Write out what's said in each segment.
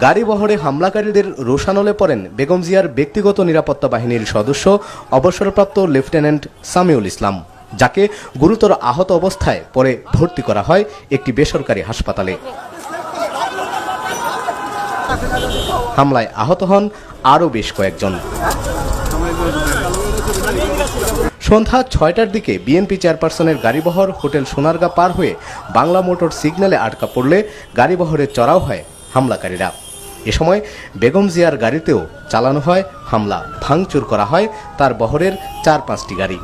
গাড়ি বহরে হামলাকারীদের রোষানলে পড়েন বেগম জিয়ার ব্যক্তিগত নিরাপত্তা বাহিনীর সদস্য অবসরপ্রাপ্ত লেফটেন্যান্ট সামিউল ইসলাম, যাকে গুরুতর আহত অবস্থায় পরে ভর্তি করা হয় একটি বেসরকারি হাসপাতালে। হামলায় আহত হন আরও বেশ কয়েকজন। সন্ধ্যা ৬টার দিকে বিএনপি চেয়ারপারসনের গাড়িবহর হোটেল সোনারগাঁ পার হয়ে বাংলা মোটর সিগন্যালে আটকা পড়লে গাড়িবহরে চড়াও হয় হামলাকারীরা। এ সময় বেগম জিয়ার গাড়িতেও চালানো হয় হামলা, ভাঙচুর করা হয় তার বহরের ৪-৫টি গাড়ি।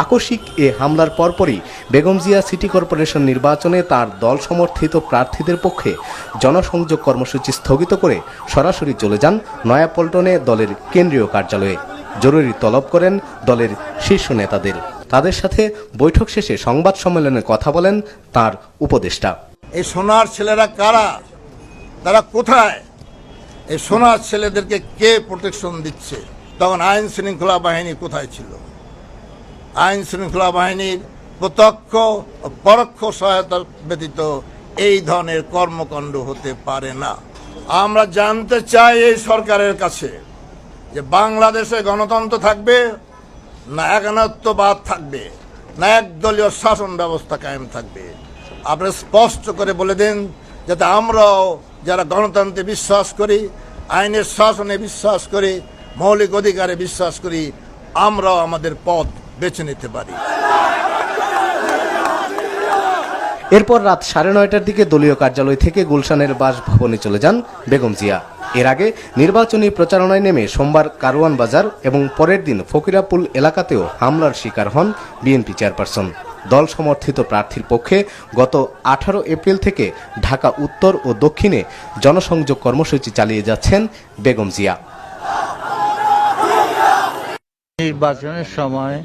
আকস্মিক এ হামলার পরপরই বেগম জিয়া সিটি কর্পোরেশন নির্বাচনে তার দল সমর্থিত প্রার্থীদের পক্ষে জনসংযোগ কর্মসূচি স্থগিত করে সরাসরি চলে যান নয়াপল্টনে দলের কেন্দ্রীয় কার্যালয়ে। জরুরি তলব করেন দলের শীর্ষ নেতাদের। তাদের সাথে বৈঠক শেষে সংবাদ সম্মেলনে কথা বলেন তার উপদেষ্টা। এই সোনার ছেলেরা কারা, তারা কোথায়, এই সোনার ছেলেদেরকে কে প্রোটেকশন দিচ্ছে? তখন আইন শৃঙ্খলা বাহিনী কোথায় ছিল? আইন শৃঙ্খলা বাহিনীর প্রত্যক্ষ ও পরোক্ষ সহায়তা ব্যতীত এই ধরনের কর্মকাণ্ড হতে পারে না। আমরা জানতে চাই এই সরকারের কাছে যে বাংলাদেশে গণতন্ত্র থাকবে না একান্নত্ববাদ থাকবে, না একদলীয় শাসন ব্যবস্থা কায়েম থাকবে। আপনি স্পষ্ট করে বলে দিন, যাতে আমরাও যারা গণতন্ত্রে বিশ্বাস করি, আইনের শাসনে বিশ্বাস করি, মৌলিক অধিকারে বিশ্বাস করি, আমরাও আমাদের পথ বেছে নিতে পারি। এরপর রাত 9:30টার দিকে দলীয় কার্যালয় থেকে গুলশানের বাসভবনে চলে যান বেগম জিয়া। এর আগে নির্বাচনী প্রচারণায় নেমে সোমবার কারওয়ান বাজার এবং পরের দিন ফকিরাপুল এলাকাতেও হামলার শিকার হন বিএনপি চেয়ারপারসন। দল সমর্থিত প্রার্থীর পক্ষে গত 18 এপ্রিল থেকে ঢাকা উত্তর ও দক্ষিণে জনসংযোগ কর্মসূচি চালিয়ে যাচ্ছেন বেগম জিয়া। নির্বাচনের সময়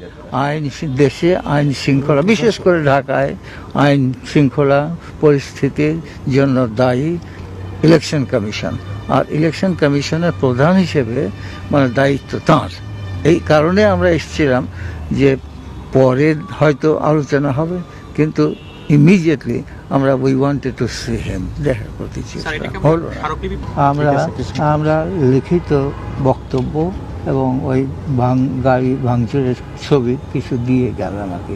দেশে আইন শৃঙ্খলা, বিশেষ করে ঢাকায় আইন শৃঙ্খলা পরিস্থিতির জন্য দায়ী ইলেকশন কমিশন, আর ইলেকশন কমিশনের প্রধান হিসেবে দায়িত্ব তাঁর। এই কারণে আমরা এসেছিলাম যে পরে হয়তো আলোচনা হবে, কিন্তু ইমিডিয়েটলি আমরা we wanted to see him, দেখা করতে চেষ্টা হলো। আমরা লিখিত বক্তব্য এবং ওই গাড়ি ভাঙচুরের ছবি কিছু দিয়ে গেল আমাকে।